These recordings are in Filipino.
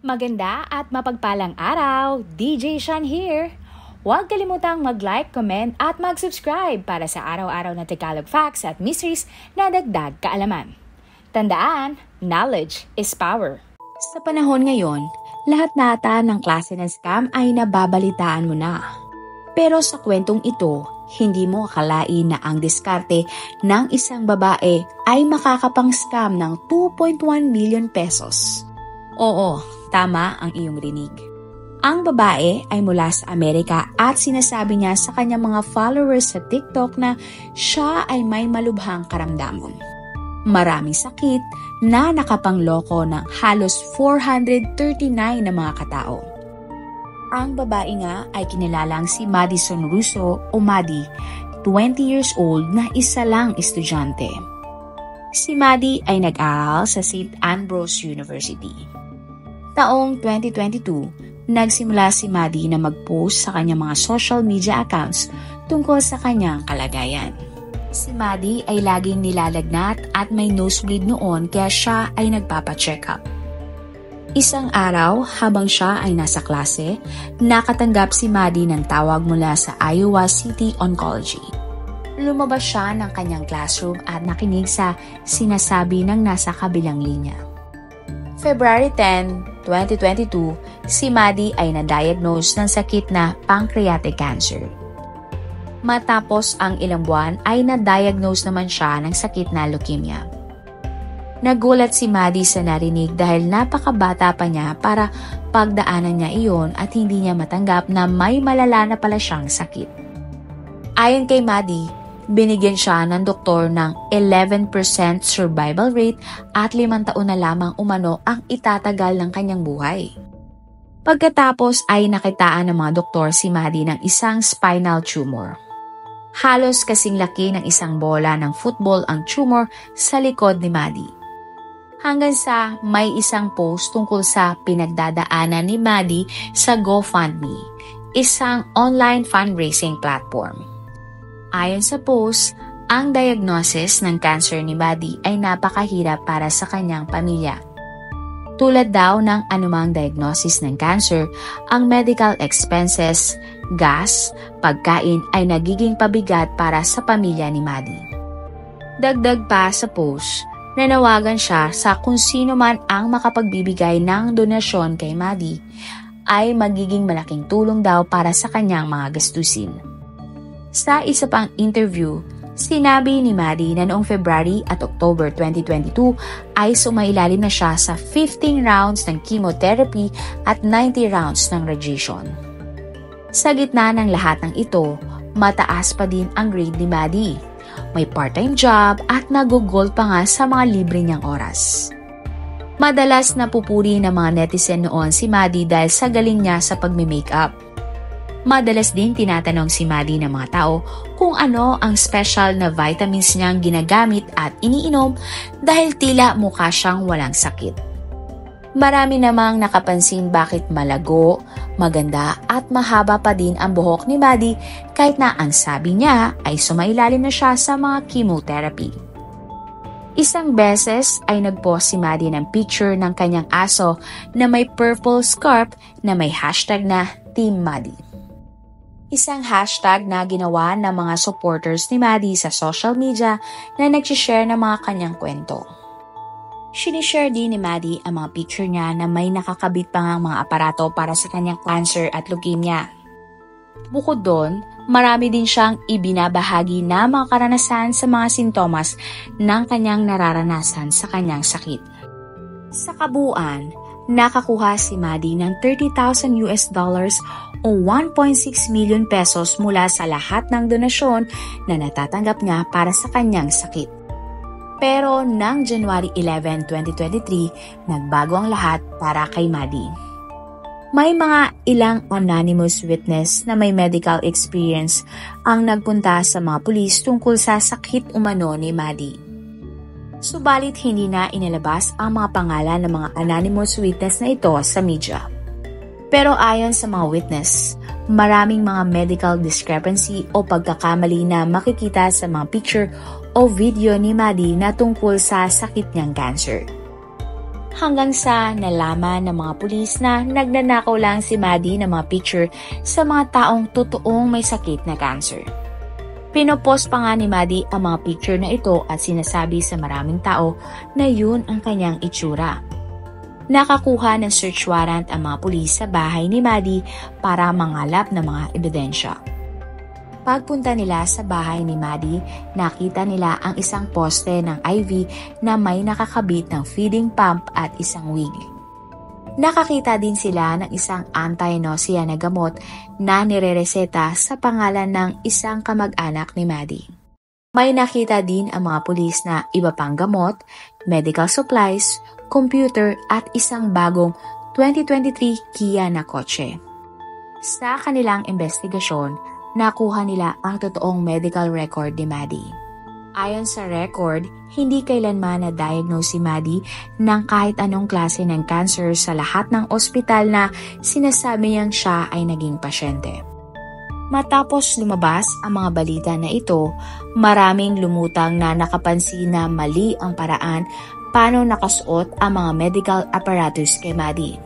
Maganda at mapagpalang araw, DJ Shan here! Huwag kalimutang mag-like, comment at mag-subscribe para sa araw-araw na Tagalog facts at mysteries na dagdag kaalaman. Tandaan, knowledge is power. Sa panahon ngayon, lahat na ata ng klase ng scam ay nababalitaan mo na. Pero sa kwentong ito, hindi mo akalain na ang diskarte ng isang babae ay makakapang-scam ng 2.1 million pesos. Oo, tama ang iyong rinig. Ang babae ay mula sa Amerika at sinasabi niya sa kanyang mga followers sa TikTok na siya ay may malubhang karamdaman. Maraming sakit na nakapangloko ng halos 439 na mga katao. Ang babae nga ay kinilalang si Madison Russo o Maddie, 20 years old na isa lang estudyante. Si Maddie ay nag-aaral sa St. Ambrose University. Taong 2022, nagsimula si Maddie na mag-post sa kanyang mga social media accounts tungkol sa kanyang kalagayan. Si Maddie ay laging nilalagnat at may nosebleed noon kaya siya ay nagpapacheck up. Isang araw, habang siya ay nasa klase, nakatanggap si Maddie ng tawag mula sa Iowa City Oncology. Lumabas siya ng kanyang classroom at nakinig sa sinasabi ng nasa kabilang linya. February 10, 2022, si Maddie ay na-diagnose ng sakit na pancreatic cancer. Matapos ang ilang buwan ay na-diagnose naman siya ng sakit na leukemia. Nagulat si Maddie sa narinig dahil napakabata pa niya para pagdaanan niya iyon at hindi niya matanggap na may malala na pala siyang sakit. Ayon kay Maddie, binigyan siya ng doktor ng 11% survival rate at 5 taon na lamang umano ang itatagal ng kanyang buhay. Pagkatapos ay nakitaan ng mga doktor si Maddie ng isang spinal tumor. Halos kasing laki ng isang bola ng football ang tumor sa likod ni Maddie. Hanggang sa may isang post tungkol sa pinagdadaanan ni Maddie sa GoFundMe, isang online fundraising platform. Ayon sa post, ang diagnosis ng cancer ni Maddie ay napakahirap para sa kanyang pamilya. Tulad daw ng anumang diagnosis ng cancer, ang medical expenses, gas, pagkain ay nagiging pabigat para sa pamilya ni Maddie. Dagdag pa sa post, nanawagan siya sa kung sino man ang makapagbibigay ng donasyon kay Maddie ay magiging malaking tulong daw para sa kanyang mga gastusin. Sa isa pang interview, sinabi ni Maddie na noong February at October 2022 ay sumailalim na siya sa 15 rounds ng chemotherapy at 90 rounds ng radiation. Sa gitna ng lahat ng ito, mataas pa din ang grade ni Maddie. May part-time job at nagugol pa nga sa mga libre niyang oras. Madalas napupuri ng mga netizen noon si Maddie dahil sa galing niya sa pagme-makeup. Madalas din tinatanong si Maddie ng mga tao kung ano ang special na vitamins niyang ginagamit at iniinom dahil tila mukha siyang walang sakit. Marami namang nakapansin bakit malago, maganda at mahaba pa din ang buhok ni Maddie kahit na ang sabi niya ay sumailalim na siya sa mga chemotherapy. Isang beses ay nag-post si Maddie ng picture ng kanyang aso na may purple scarf na may hashtag na Team Maddie. Isang hashtag na ginawa ng mga supporters ni Maddie sa social media na nag-share ng mga kanyang kwento. Sinishare din ni Maddie ang mga picture niya na may nakakabit pa ngang mga aparato para sa kanyang cancer at leukemia. Bukod doon, marami din siyang ibinabahagi na mga karanasan sa mga sintomas ng kanyang nararanasan sa kanyang sakit. Sa kabuuan, nakakuha si Maddie ng $30,000 o 1.6 million pesos mula sa lahat ng donasyon na natatanggap niya para sa kanyang sakit. Pero ng January 11, 2023, nagbago ang lahat para kay Maddie. May mga ilang anonymous witness na may medical experience ang nagpunta sa mga pulis tungkol sa sakit umano ni Maddie. Subalit hindi na inilabas ang mga pangalan ng mga anonymous witness na ito sa media. Pero ayon sa mga witness, maraming mga medical discrepancy o pagkakamali na makikita sa mga picture o video ni Maddie na tungkol sa sakit niyang cancer. hanggang sa nalaman ng mga pulis na nagnanakaw lang si Maddie ng mga picture sa mga taong totoong may sakit na cancer. Pinopost pa nga ni Maddie ang mga picture na ito at sinasabi sa maraming tao na yun ang kanyang itsura. Nakakuha ng search warrant ang mga pulis sa bahay ni Maddie para mangalap ng mga ebidensya. Pagpunta nila sa bahay ni Maddie, nakita nila ang isang poste ng IV na may nakakabit ng feeding pump at isang wig. Nakakita din sila ng isang anti-nausea na gamot na nirereseta sa pangalan ng isang kamag-anak ni Maddie. May nakita din ang mga pulis na iba pang gamot, medical supplies, computer at isang bagong 2023 Kia na kotse. Sa kanilang investigasyon, nakuha nila ang totoong medical record ni Maddie. Ayon sa record, hindi kailanman na-diagnose si Maddie ng kahit anong klase ng cancer sa lahat ng ospital na sinasabi niyang siya ay naging pasyente. Matapos lumabas ang mga balita na ito, maraming lumutang na nakapansin na mali ang paraan paano nakasuot ang mga medical apparatus kay Maddie.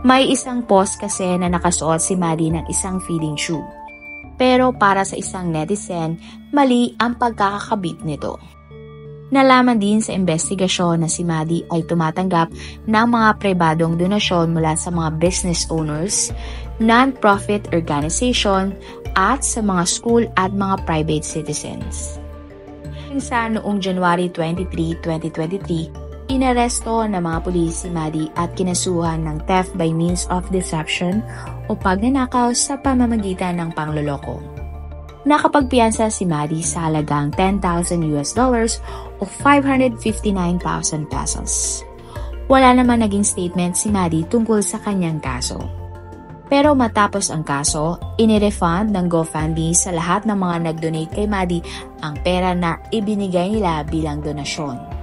May isang post kasi na nakasuot si Maddie ng isang feeding tube. Pero para sa isang netizen, mali ang pagkakakabit nito. Nalaman din sa investigasyon na si Maddie ay tumatanggap ng mga pribadong donasyon mula sa mga business owners, non-profit organization, at sa mga school at mga private citizens. Sa noong January 23, 2023, inaresto ng mga pulis si Maddie at kinasuhan ng theft by means of deception o pagnanakaw sa pamamagitan ng pangloloko. Nakapagpiyansa si Maddie sa halagang $10,000 o 559,000 pesos. Wala naman naging statement si Maddie tungkol sa kanyang kaso. Pero matapos ang kaso, inirefund ng GoFundMe sa lahat ng mga nag-donate kay Maddie ang pera na ibinigay nila bilang donasyon.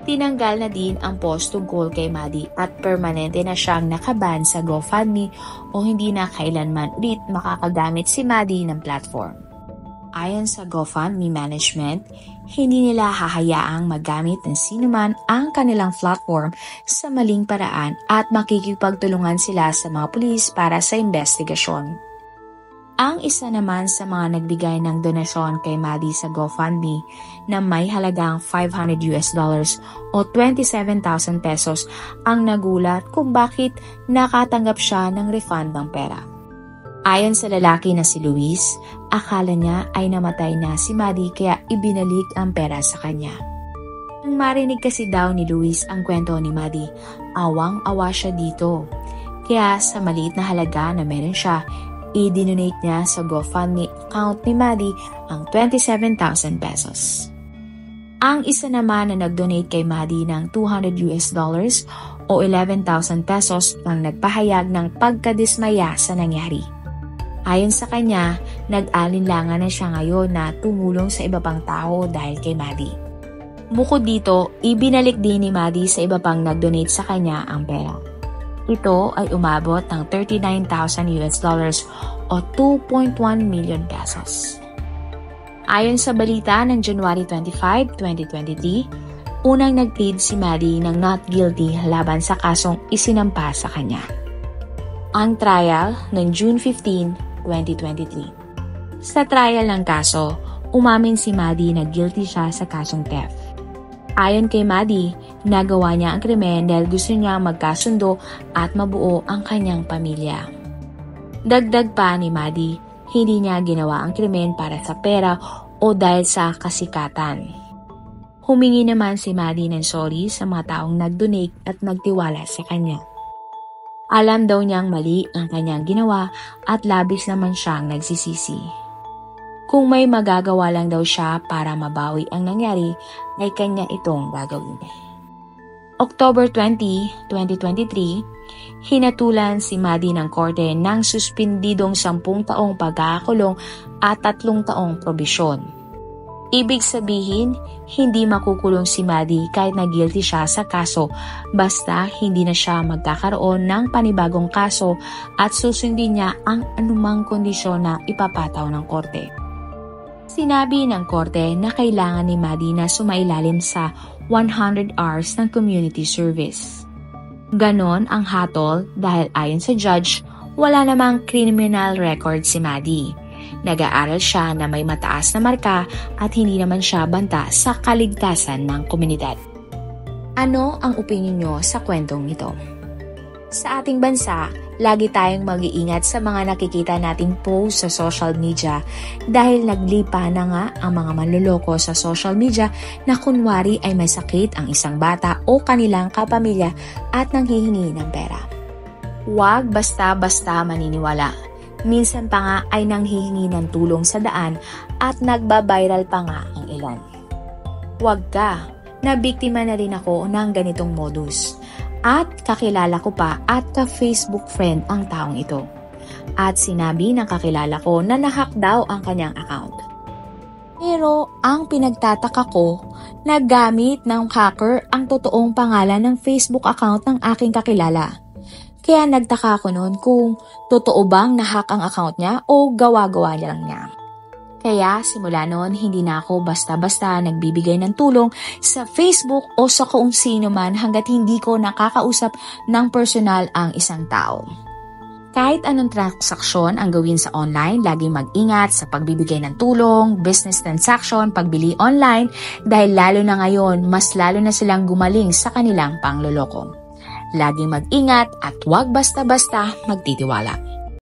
Tinanggal na din ang post tungkol kay Maddie at permanente na siyang nakaban sa GoFundMe o hindi na kailanman ulit makakagamit si Maddie ng platform. Ayon sa GoFundMe management, hindi nila hahayaang magamit ng sinuman ang kanilang platform sa maling paraan at makikipagtulungan sila sa mga pulis para sa investigasyon. Ang isa naman sa mga nagbigay ng donasyon kay Maddie sa GoFundMe na may halagang $500 o 27,000 pesos ang nagulat kung bakit nakatanggap siya ng refund ng pera. Ayon sa lalaki na si Luis, akala niya ay namatay na si Maddie kaya ibinalik ang pera sa kanya. Nang marinig kasi daw ni Luis ang kwento ni Maddie, awang-awa siya dito. Kaya sa maliit na halaga na meron siya, i-donate niya sa GoFundMe account ni Maddie ang 27,000 pesos. Ang isa naman na nag-donate kay Maddie ng $200 o 11,000 pesos ang nagpahayag ng pagkadismaya sa nangyari. Ayon sa kanya, nag-alinlangan na siya ngayon na tumulong sa iba pang tao dahil kay Maddie. Bukod dito, ibinalik din ni Maddie sa iba pang nag-donate sa kanya ang pera. Ito ay umabot ng $39,000 o 2.1 million pesos. Ayon sa balita ng January 25, 2023, unang nag-plead si Maddie ng not guilty laban sa kasong isinampa sa kanya. Ang trial ng June 15, 2023. Sa trial ng kaso, umamin si Maddie na guilty siya sa kasong theft. Ayon kay Maddie, nagawa niya ang krimen dahil gusto niya magkasundo at mabuo ang kanyang pamilya. Dagdag pa ni Maddie, hindi niya ginawa ang krimen para sa pera o dahil sa kasikatan. Humingi naman si Maddie ng sorry sa mga taong nag-donate at nagtiwala sa kanya. Alam daw niyang mali ang kanyang ginawa at labis naman siyang nagsisisi. Kung may magagawa lang daw siya para mabawi ang nangyari, ay kanya itong gagawin. October 20, 2023, hinatulan si Maddie ng korte ng suspindidong 10 taong pagkakakulong at 3 taong probisyon. Ibig sabihin, hindi makukulong si Maddie kahit na guilty siya sa kaso basta hindi na siya magkakaroon ng panibagong kaso at susundin niya ang anumang kondisyon na ipapataw ng korte. Sinabi ng korte na kailangan ni Maddie na sumailalim sa 100 hours ng community service. Ganon ang hatol dahil ayon sa judge, wala namang criminal record si Maddie. Nag-aaral siya na may mataas na marka at hindi naman siya banta sa kaligtasan ng komunidad. Ano ang opinion nyo sa kwentong ito? Sa ating bansa, lagi tayong mag-iingat sa mga nakikita nating post sa social media dahil naglipa na nga ang mga manloloko sa social media na kunwari ay may sakit ang isang bata o kanilang kapamilya at nanghihingi ng pera. Huwag basta-basta maniniwala. Minsan pa nga ay nanghihingi ng tulong sa daan at nagba-viral pa nga ang ilan. Huwag ka, nabiktima na rin ako ng ganitong modus. At kakilala ko pa at ka-Facebook friend ang taong ito. At sinabi ng kakilala ko na nahack daw ang kanyang account. Pero ang pinagtataka ko, nagamit ng hacker ang totoong pangalan ng Facebook account ng aking kakilala. Kaya nagtaka ko noon kung totoo bang nahack ang account niya o gawa-gawa niya lang niya. Kaya simula noon, hindi na ako basta-basta nagbibigay ng tulong sa Facebook o sa kung sino man hanggat hindi ko nakakausap ng personal ang isang tao. Kahit anong transaksyon ang gawin sa online, laging mag-ingat sa pagbibigay ng tulong, business transaction, pagbili online dahil lalo na ngayon, mas lalo na silang gumaling sa kanilang pangloloko. Laging mag-ingat at huwag basta-basta magtitiwala.